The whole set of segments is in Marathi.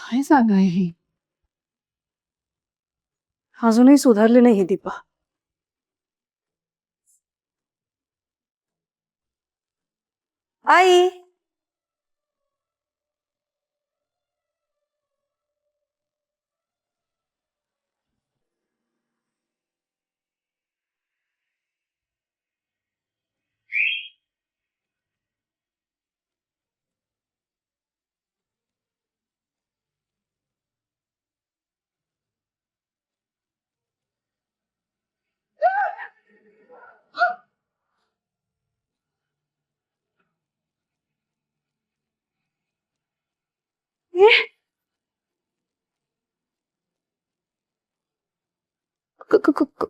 काय सांगा ही अजूनही सुधारली नाही ही दीपा. आई ये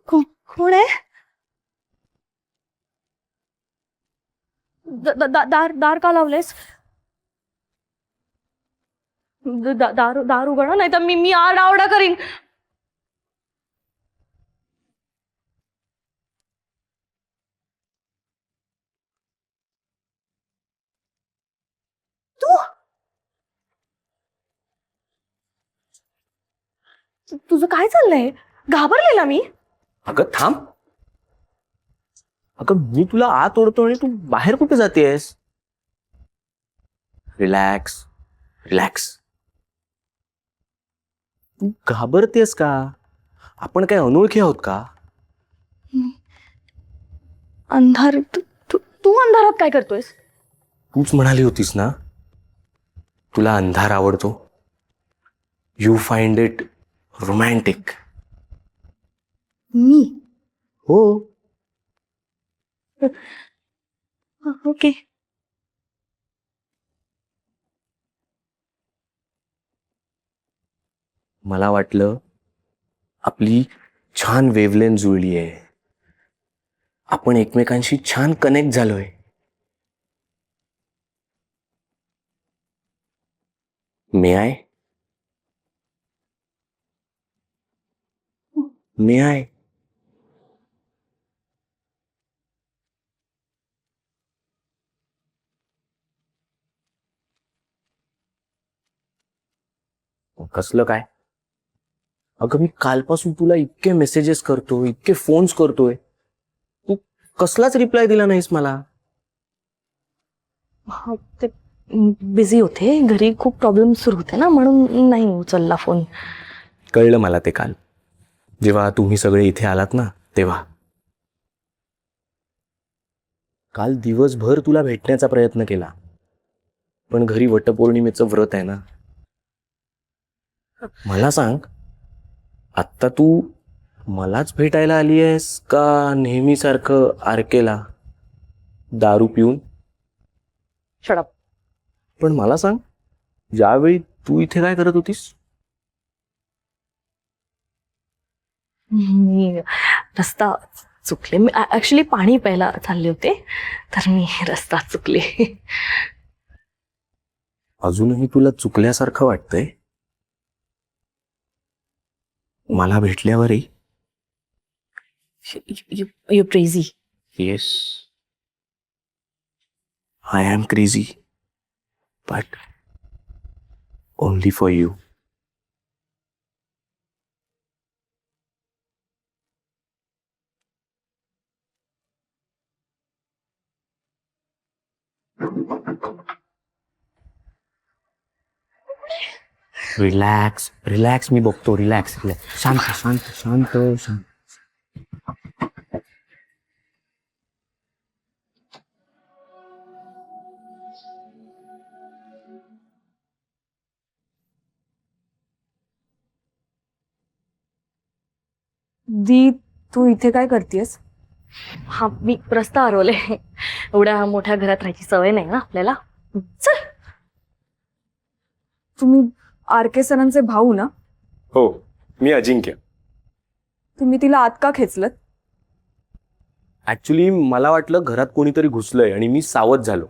कोण आहे? दार दार का लावलेस? दार दार उघडा, नाही तर मी आरडाओरडा करीन. तुझं काय चाललंय? घाबरलेला मी. अगं थांब. अगं मी तुला आत ओढतो आणि तू बाहेर कुठे जातेस? Relax relax. तू घाबरतेस का? आपण काय अनोळखी आहोत का? अंधार तू अंधारात काय करतोयस? तूच म्हणाली होतीस ना तुला अंधार आवडतो. You find it romantic. मी हो. ओके. मला वाटलं आपली छान वेवलेन जुळली आहे. आपण एकमेकांशी छान कनेक्ट झालोय. मे आय? May I? कसलं काय? अगं मी कालपासून तुला इतके मेसेजेस करतोय, इतके फोन्स करतोय, तू कसलाच रिप्लाय दिला नाहीस मला. ते बिझी होते, घरी खूप प्रॉब्लेम सुरू होते ना, म्हणून नाही उचलला फोन. कळलं मला ते काल जेव्हा तुम्ही सगळे इथे आलात ना तेव्हा. काल दिवसभर तुला भेटण्याचा प्रयत्न केला, पण घरी वटपौर्णिमेचं व्रत आहे ना. मला सांग, आत्ता तू मलाच भेटायला आली आहेस का नेहमीसारखं आरकेला दारू पिऊन? शडप. पण मला सांग, ज्यावेळी तू इथे काय करत होतीस? मी रस्ता चुकले. मी ऍक्च्युली पाणी प्यायला चालले होते, तर मी रस्ता चुकले. अजूनही तुला चुकल्यासारखं वाटतंय? मला भेटल्यावरही? You crazy. Yes, I am crazy, but only for you. Relax relax. मी बघतो. Relax relax. शांत शांत शांत शांत. दी, तू इथे काय करतेस? हा, मी रस्ता हरवले. एवढ्या मोठ्या घरात राहायची सवय नाही ना आपल्याला. चल. तुम्ही आर के सरांचे भाऊ ना? हो, मी अजिंक्य. तुम्ही तिला आत का खेचलत? ऍक्च्युली मला वाटलं घरात कोणीतरी घुसलंय आणि मी सावध झालो,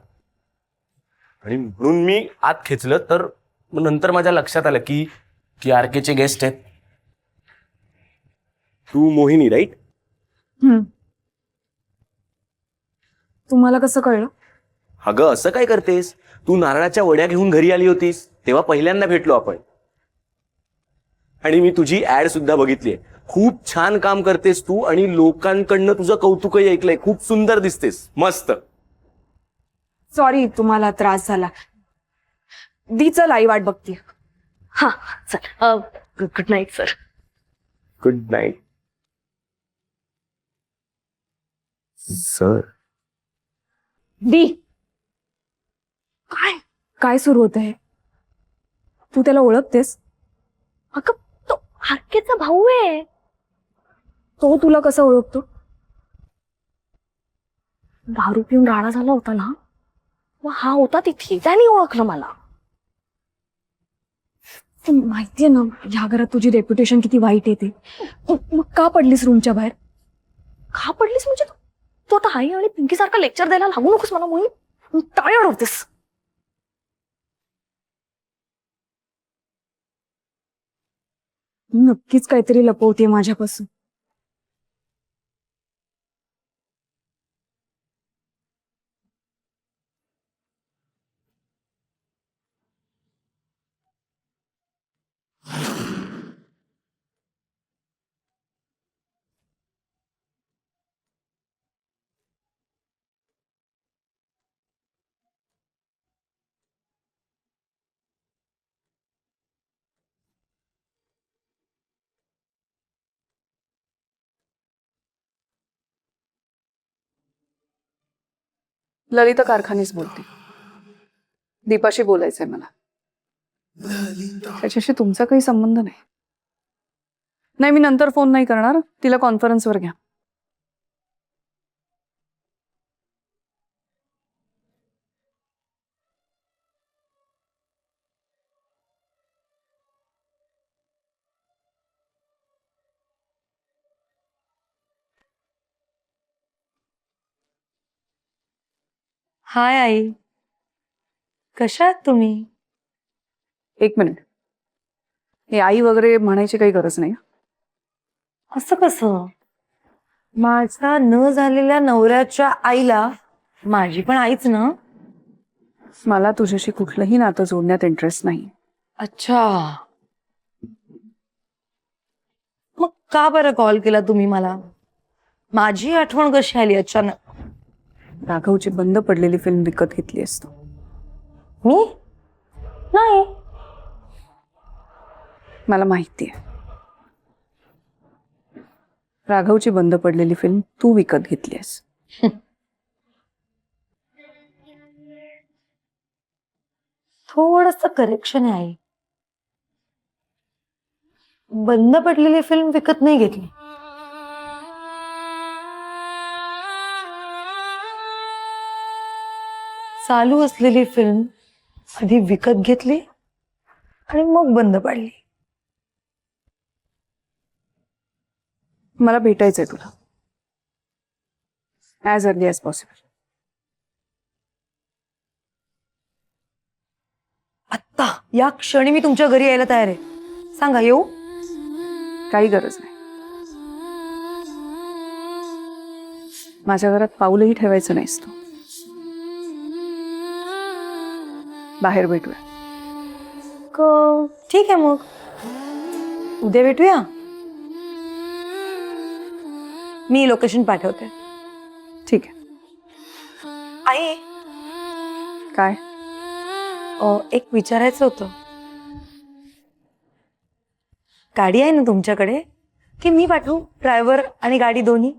आणि म्हणून मी आत खेचलं. तर नंतर माझ्या लक्षात आलं की आरकेचे गेस्ट आहेत. तू मोहिनी राईट? तुम्हाला कसं कळलं? अगं असं काय करतेस? तू नारळाच्या वड्या घेऊन घरी आली होतीस तेव्हा पहिल्यांदा भेटलो आपण. आणि मी तुझी ऍड सुद्धा बघितली आहे. खूप छान काम करतेस तू आणि लोकांकडनं तुझं कौतुकही ऐकलंय. खूप सुंदर दिसतेस. मस्त. सॉरी तुम्हाला त्रास झाला. दी चल आई वाट बघते. हा चल good night sir. Good night sir. दी काय काय सुरू होत आहे? तू त्याला ओळखतेस? अगं तो आरकेचा भाऊ आहे. तो तुला कसं ओळखतो? दारू पिऊन राडा झाला होता ना, मग हा होता तिथे, त्याने ओळखलं मला. ते माहितीये ना ह्या घरात तुझी रेप्युटेशन किती वाईट येते. मग का पडलीस रूमच्या बाहेर? का पडलीस म्हणजे तू आता आई आणि पिंकी सारखा लेक्चर द्यायला लागू नकोस मला. मोहिनी टाळी अडवतेस. नक्कीच काहीतरी लपवते माझ्यापासून. ललिता कारखानीच बोलते. दीपाशी बोलायचंय मला. त्याच्याशी तुमचा काही संबंध नाही. नाही, मी नंतर फोन नाही करणार. तिला कॉन्फरन्सवर घ्या. हाय आई, कशा आहात तुम्ही? एक मिनिट. हे आई वगैरे म्हणायची काही गरज नाही. असं कसं? माझ्या न झालेल्या नवऱ्याच्या आईला माझी पण आईच ना. मला तुझ्याशी कुठलंही नातं जोडण्यात इंटरेस्ट नाही. अच्छा, मग का बरं कॉल केला तुम्ही मला? माझी आठवण कशी आली अचानक? राघवची बंद पडलेली फिल्म विकत घेतली असतो. मी नाही. मला माहितीये, राघवची बंद पडलेली फिल्म तू विकत घेतलीस. थोडस करेक्शन आहे आई. बंद पडलेली फिल्म विकत नाही घेतली. चालू असलेली फिल्म आधी विकत घेतली आणि मग बंद पडली. मला भेटायचंय तुला ॲज अर्ली ॲज पॉसिबल. आत्ता या क्षणी मी तुमच्या घरी यायला तयार आहे. सांगा येऊ? काही गरज नाही. माझ्या घरात पाऊलही ठेवायचं नाहीस तू. बाहेर भेटूया. ठीक आहे, मग उद्या भेटूया. मी लोकेशन पाठवते. ठीक आहे. आई, काय? एक विचारायचं होतं. गाडी आहे ना तुमच्याकडे, की मी पाठवू? ड्रायव्हर आणि गाडी दोन्ही.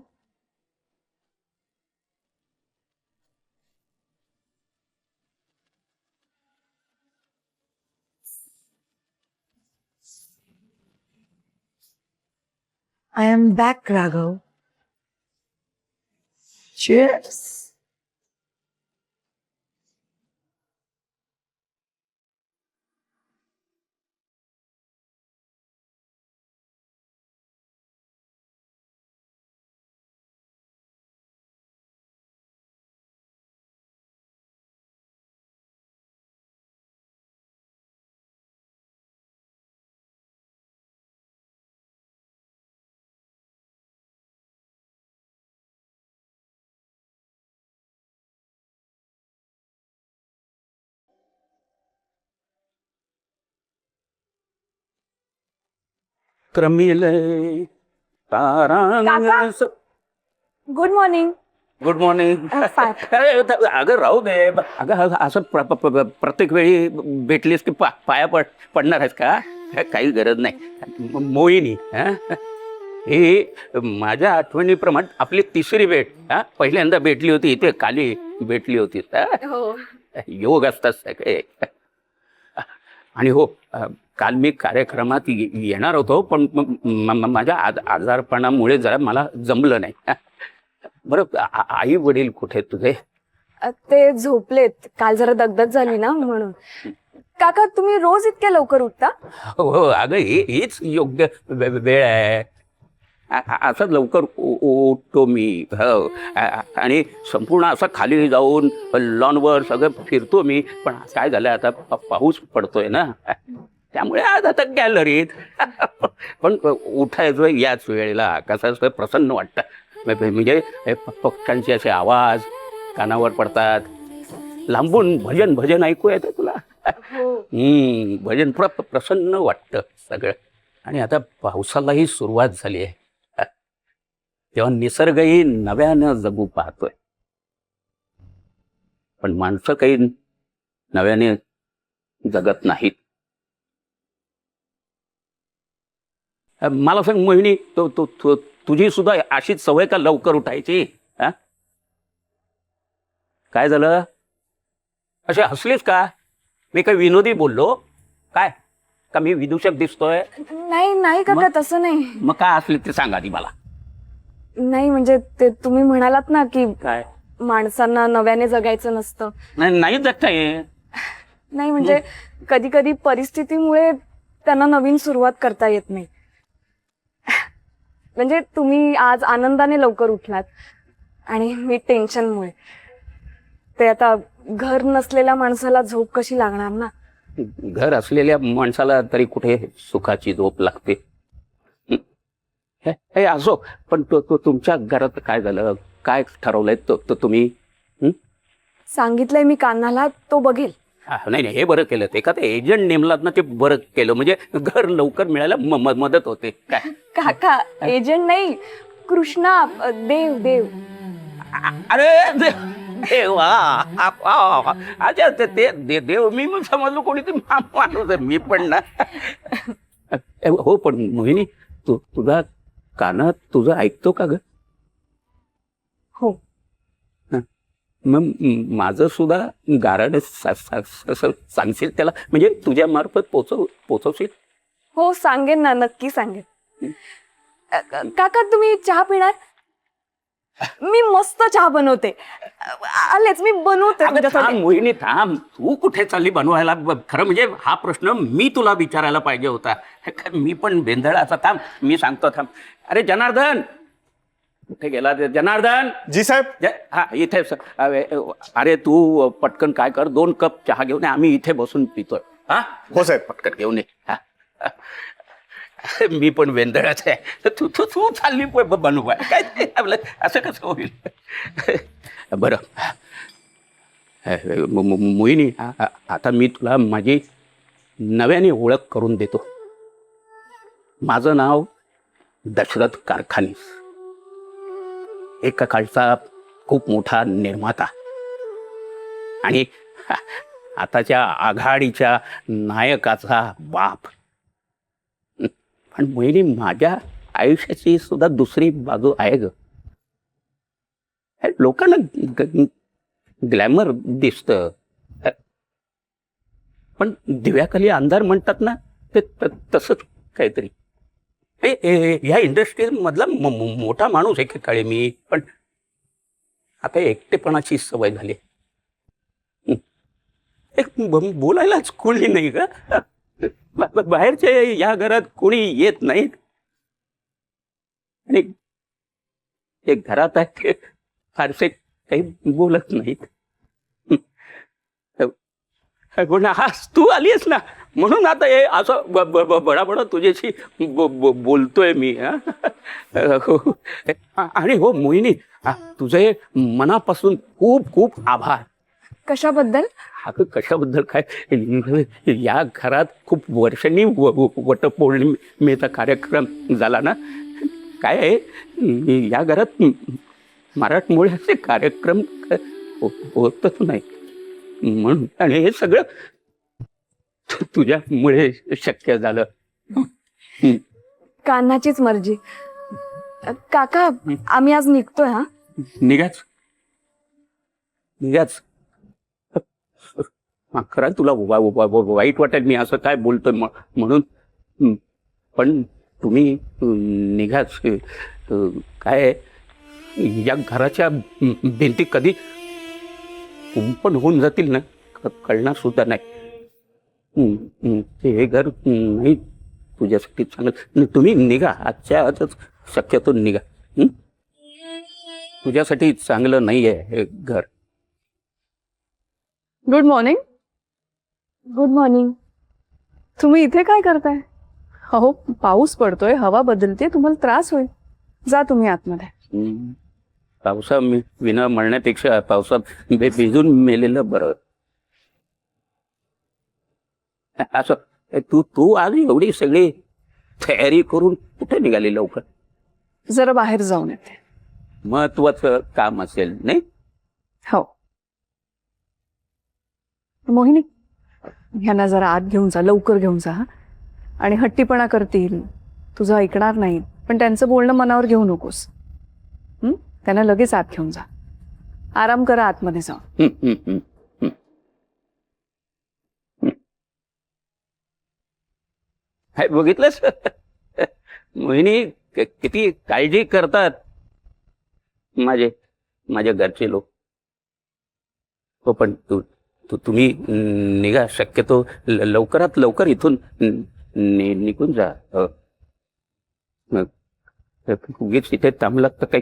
I am back, Raghav. Cheers. रमिले तारांग. Good morning. Good morning. अगं राहू दे. अगं असं प्रत्येक वेळी भेटलीस की पाया पडणार आहेस का? काही गरज नाही. मोहिनी ही माझ्या आठवणीप्रमाणे आपली तिसरी भेट. पहिल्यांदा भेटली होती इथे खाली भेटली होती. योग असतात सगळे. आणि हो, काल मी कार्यक्रमात येणार होतो पण माझ्या आजारपणामुळे जरा मला जमलं नाही. बरं, आई वडील कुठे तुझे? ते झोपलेत. काल जरा दगदग झाली ना म्हणून. काका तुम्ही रोज इतक्या लवकर उठता? हो अगं, हीच योग्य वेळ आहे. असं लवकर उठतो मी. हो, आणि संपूर्ण असं खाली जाऊन लॉनवर सगळं फिरतो मी. पण काय झालं, आता पाऊस पडतोय ना, त्यामुळे आज आता गॅलरीत. पण उठायचं याच वेळेला कसं असं प्रसन्न वाटतं. म्हणजे पक्ष्यांचे असे आवाज कानावर पडतात. लांबून भजन ऐकू येतं तुला. भजन प्रसन्न वाटतं सगळं. आणि आता पावसालाही सुरुवात झाली आहे, तेव्हा निसर्गही नव्यानं जगू पाहतोय. पण माणसं काही नव्याने जगत नाहीत. मला सांग मोहिनी, तुझी सुद्धा अशीच सवय का लवकर उठायची? काय झालं? असे हसलीस का? मी काही विनोदी बोललो काय? का मी विदूषक दिसतोय? नाही काका, तसं नाही. मग काय असले ते सांगा आधी मला. नाही म्हणजे ते तुम्ही म्हणालात ना की काय? माणसांना नव्याने जगायचं नसतं. नाही जगता ये. नाही म्हणजे कधी कधी परिस्थितीमुळे त्यांना नवीन सुरुवात करता येत नाही. म्हणजे तुम्ही आज आनंदाने लवकर उठलात आणि मी टेन्शनमुळे. ते आता घर नसलेल्या माणसाला झोप कशी लागणार ना. घर असलेल्या माणसाला तरी कुठे सुखाची झोप लागते. हे असो, पण तुमच्या घरात काय झालं? काय ठरवलंय तुम्ही? सांगितलंय मी कान्हाला, तो बघेल. नाही हे बरं केलं. ते का ते एजंट नेमलात ना, ते बरं केलं. म्हणजे घर लवकर मिळायला मदत होते. काय काका, एजंट नाही, कृष्णा. देव. अरे देवा, अच्छा ते देव. मी मग समजलो कोणीतरी माणूस आहे. मी पण ना. हो, पण मोहिनी, तुझा कानात तुझं ऐकतो का ग? हो. मग माझं सुद्धा गाराड सांगशील त्याला? म्हणजे तुझ्या मार्फत पोचवशील? हो सांगेन ना, नक्की सांगेन. काका तुम्ही चहा पिणार? मी मस्त चहा बनवते. आलेच, मी बनवते तुमच्यासाठी. थांब मोहिनी, थांब. तू कुठे चालली बनवायला? खरं म्हणजे हा प्रश्न मी तुला विचारायला पाहिजे होता. मी पण बेंधळाचा. थांब, मी सांगतो. थांब. अरे जनार्दन, कुठे गेला जनार्दन? जी साहेब. हा, इथे. अरे तू पटकन काय कर, 2 कप चहा घेऊन ये. आम्ही इथे बसून पितोय. हा हो साहेब. पटकन घेऊन ये. मी पण वेंदळाच आहे. तू चालली बनवाय काय? ते आपलं असं कसं होईल? बरं मोहिनी, आता मी तुला माझी नव्याने ओळख करून देतो. माझं नाव दशरथ कारखानीस. एका काळचा खूप मोठा निर्माता आणि आताच्या आघाडीच्या नायकाचा बाप. पण मोहिनी, माझ्या आयुष्याची सुद्धा दुसरी बाजू आहे ग. लोकांना ग्लॅमर दिसतं, पण दिव्याखाली अंधार म्हणतात ना, ते तसंच काहीतरी. ह्या इंडस्ट्री मधला मोठा माणूस एकेकाळी मी, पण आता एकटेपणाची सवय झाली. बोलायलाच कोणी नाही का? बाहेरचे या घरात कोणी येत नाहीत आणि एक घरात आहे फारसे काही बोलत नाहीत. आज तू आलीस ना, म्हणून आता हे असं बडाबड तुझ्याशी बोलतोय मी. आणि हो मोहिनी, तुझे मनापासून खूप खूप आभार. कशाबद्दल? अगं कशाबद्दल काय, या घरात खूप वर्षांनी वटपौर्णिमेचा कार्यक्रम झाला ना. काय आहे, या घरात मराठमोळ्याचे कार्यक्रम होतच नाही म्हणून, आणि हे सगळं तुझ्यामुळे शक्य झालं. कान्हाचीच मर्जी. काका आम्ही आज निघतोय. हा निघाच निघाच. खरं तुला वाईट वाटेल मी असं काय बोलतोय म्हणून, पण तुम्ही निघाच. काय या घराच्या भिंती कधी कुंपण होऊन जातील ना, कळणार सुद्धा नाही. हे घर नाही तुझ्यासाठी चांगलं. तुम्ही निघा, आजच्या आजच शक्यतो निघा. तुझ्यासाठी चांगलं नाही आहे हे घर. Good morning. Good morning. तुम्ही इथे काय करताय? अहो पाऊस पडतोय, हवा बदलते, तुम्हाला त्रास होईल. जा तुम्ही आतमध्ये. पावसा विना मरण्यापेक्षा पावसात भिजून मेलेलं बरं. असं तू आज एवढी सगळी तयारी करून कुठे निघाली लवकर? जरा बाहेर जाऊन येते. महत्वाचं काम असेल नाही? हो. मोहिनी, ह्यांना जरा आत घेऊन जा, लवकर घेऊन जा. हा, आणि हट्टीपणा करतील, तुझं ऐकणार नाही, पण त्यांचं बोलणं मनावर घेऊ नकोस. त्यांना लगेच आत घेऊन जा. आराम करा आतमध्ये जाऊन. बघितलंस मोहिनी, किती काळजी करतात माझ्या घरचे लोक. हो, पण तुम्ही निघा, शक्यतो लवकरात लवकर इथून निघून जा. उगीच इथे थांबलात तर काही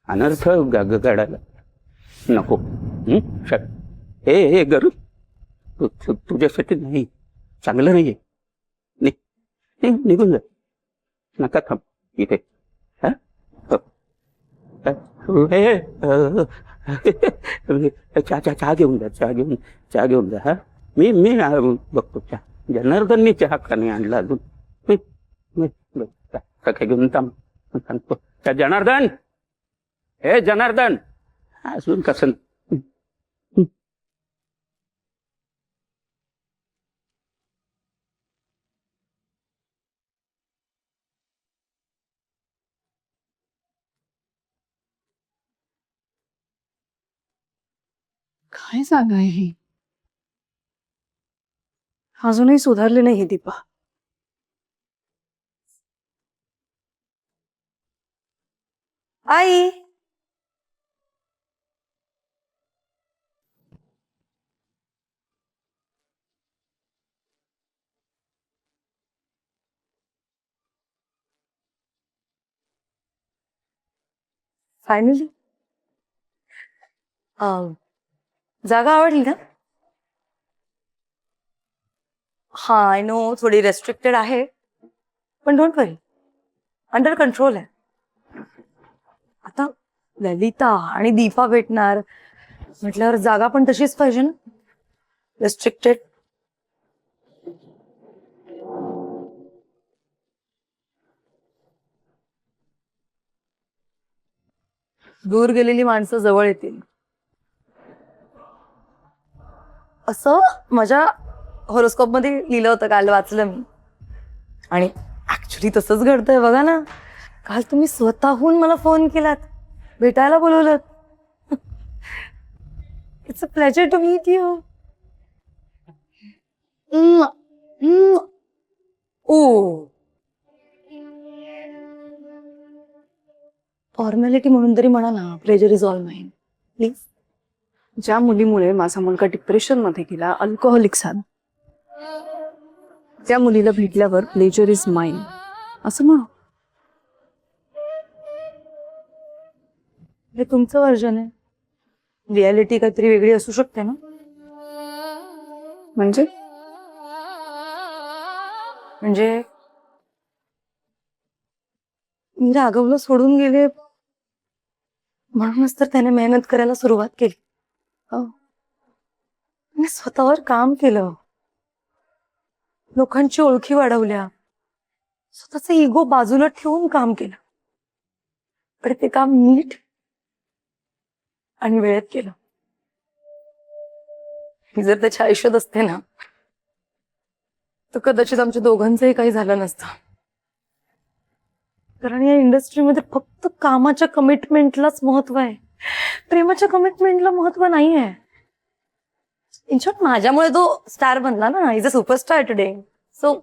अनर्थ गाडायला नको. हे घर तुझ्यासाठी नाही, चांगलं नाहीये. निघून जा, नका थांब इथे. चहा घेऊन जा, चहा घेऊन जा. हा, मी बघतो चहा. जनार्दननी चहा का नाही आणला अजून? काय घेऊन सांगतो. जनार्दन, हे जनार्दन, अजून कसं? काय जागा आहे ही? अजूनही सुधारली नाही ही दीपा. आई, फायनली जागा आवडली ना? हा, आय नो, थोडी रेस्ट्रिक्टेड आहे, पण डोंट वरी, अंडर कंट्रोल आहे. आता ललिता आणि दीपा भेटणार म्हटल्यावर जागा पण तशीच पाहिजे ना, रेस्ट्रिक्टेड. दूर गेलेली माणसं जवळ येतील असं माझ्या हॉरोस्कोप मध्ये लिहिलं होतं, काल वाचलं मी. आणि ऍक्च्युली तसंच घडतंय बघा ना. काल तुम्ही स्वतःहून मला फोन केलात, भेटायला बोलवलं. It's a pleasure to meet you. Oh, formality म्हणून तरी म्हणा ना, pleasure is all mine please. ज्या मुलीमुळे माझा मुलगा डिप्रेशन मध्ये गेला, अल्कोहोलिक झाला, त्या मुलीला भेटल्यावर प्लेजर इज माइन असं म्हणू. हे तुमचं वर्जन आहे. रियालिटी काहीतरी वेगळी असू शकते ना. म्हणजे म्हणजे मी राघवला सोडून गेले म्हणूनच तर त्याने मेहनत करायला सुरुवात केली. हो, मी स्वतःवर काम केलं, लोकांची ओळखी वाढवल्या, स्वतःचा इगो बाजूला ठेवून काम केलं. पण ते काम नीट आणि वेळेत केलं. मी जर त्याच्या आयुष्यात असते ना, तर कदाचित आमच्या दोघांचंही काही झालं नसतं. कारण या इंडस्ट्रीमध्ये फक्त कामाच्या कमिटमेंटलाच महत्व आहे, प्रेमाच्या कमिटमेंटला महत्व नाही आहे. इन शॉर्ट माझ्यामुळे तो स्टार बनला ना, is a superstar today, so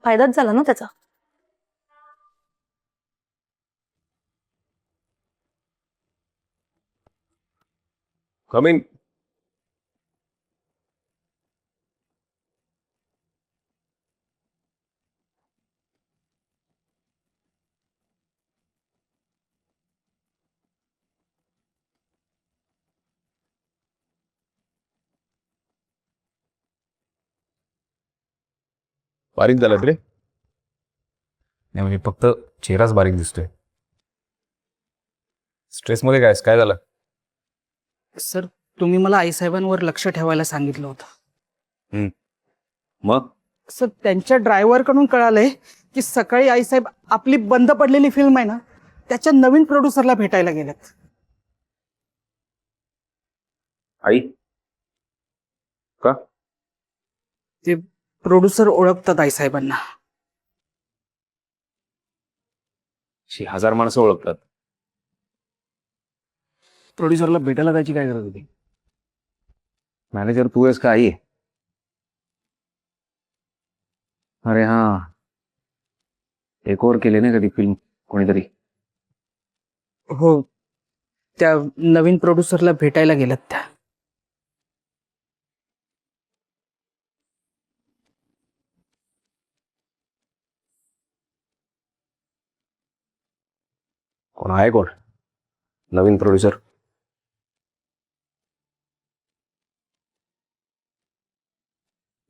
फायदाच झाला ना त्याचा. कम इन. बारीक झालं रे. नाही म्हणजे फक्त चेहराच बारीक दिसतोय. स्ट्रेसमध्ये काय झालं? सर, तुम्ही मला आईसाहेबांवर लक्ष ठेवायला सांगितलं होतं. मग सर, त्यांच्या ड्रायव्हरकडून कळालंय की सकाळी आईसाहेब आपली बंद पडलेली फिल्म आहे ना, त्याच्या नवीन प्रोड्युसरला भेटायला गेलेत. आई का? ते प्रोड्युसर ओळखतात आईसाहेबांना. 1000 माणसं ओळखतात. प्रोड्युसरला भेटायला जायची काय गरज होती? मॅनेजर तू आहेस का आई? अरे हा, टेक ओव्हर केले ना कधी फिल्म कोणीतरी? हो, त्या नवीन प्रोड्युसरला भेटायला गेल्यात त्या. कोण आहे कोण नवीन प्रोड्युसर?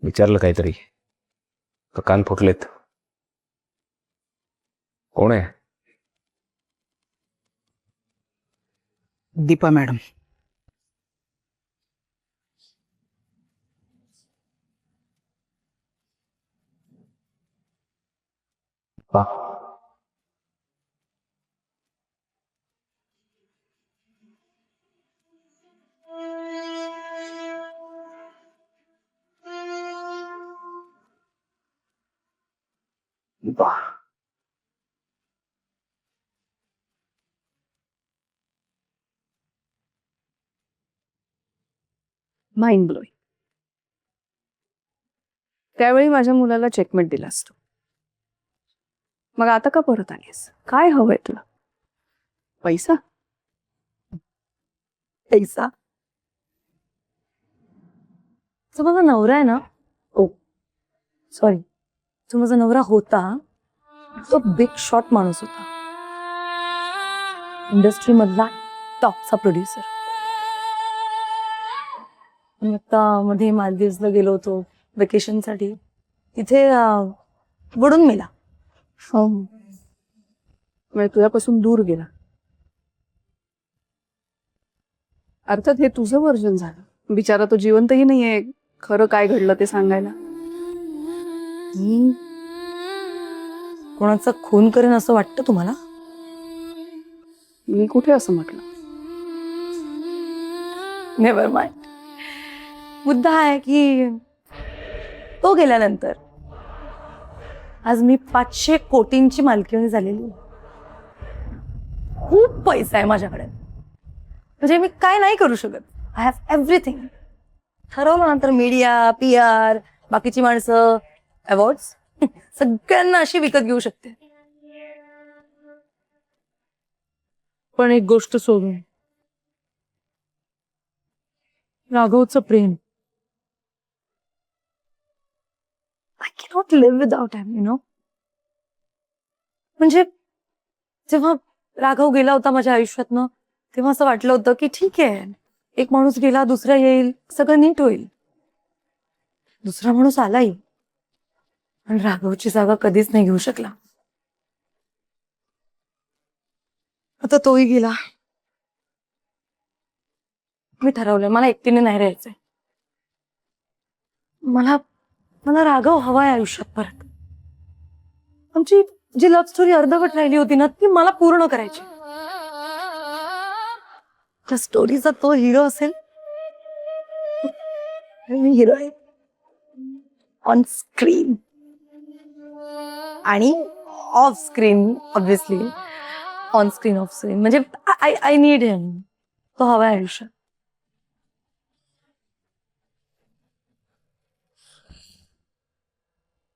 विचारलं काहीतरी का कान फुटलेत? कोण आहे? दीपा मॅडम. पा माइंड ब्लोईंग. त्यावेळी माझ्या मुलाला चेकमेट दिला असतो. मग आता का परत आलीस? काय हवंय तुला? पैसा? पैसा? जो माझा नवरा आहे ना, ओ सॉरी, जो माझा नवरा होता तो बिग शॉट माणूस होता, इंडस्ट्री मधला टॉपचा प्रोड्युसर. मी आता मध्ये मालदीव्सला गेलो होतो वेकेशनसाठी, तिथे बुडून मेला. म्हणजे तुझ्यापासून दूर गेला. अर्थात हे तुझं वर्जन झालं. बिचारा तो जिवंतही नाहीये खरं काय घडलं ते सांगायला. मी कोणाचा खून करेन असं वाटतं तुम्हाला? मी कुठे असं म्हटलं? Never mind. मुद्दा आहे की तो गेल्यानंतर आज मी 500 कोटींची मालकीण झालेली. खूप पैसा आहे माझ्याकडे, म्हणजे मी काय नाही करू शकत. I have everything. ठरवलं नंतर मीडिया, PR, बाकीची माणसं, अवॉर्ड्स सगळ्यांना अशी विकत घेऊ शकते. पण एक गोष्ट सोडून, राघवचं प्रेम, I cannot live without him, you know. म्हणजे जेव्हा राघव गेला होता माझ्या आयुष्यातनं, तेव्हा असं वाटलं होतं की ठीक आहे, एक माणूस गेला, दुसरा येईल, सगळं नीट होईल. दुसरा माणूस आलाही, पण राघवची जागा कधीच नाही घेऊ शकला. आता तोही गेला. मी ठरवलंय मला एकटीने नाही राहायचंय. मला मला राघव हवाय आयुष्यात परत. आमची जी लव्ह स्टोरी अर्धवट राहिली होती ना ती मला पूर्ण करायची. त्या स्टोरीचा तो हिरो असेल, मी हिरो आहे ऑन स्क्रीन आणि of screen. Obviously on screen of screen म्हणजे आय नीड हिम. तो हवाय आयुष्यात.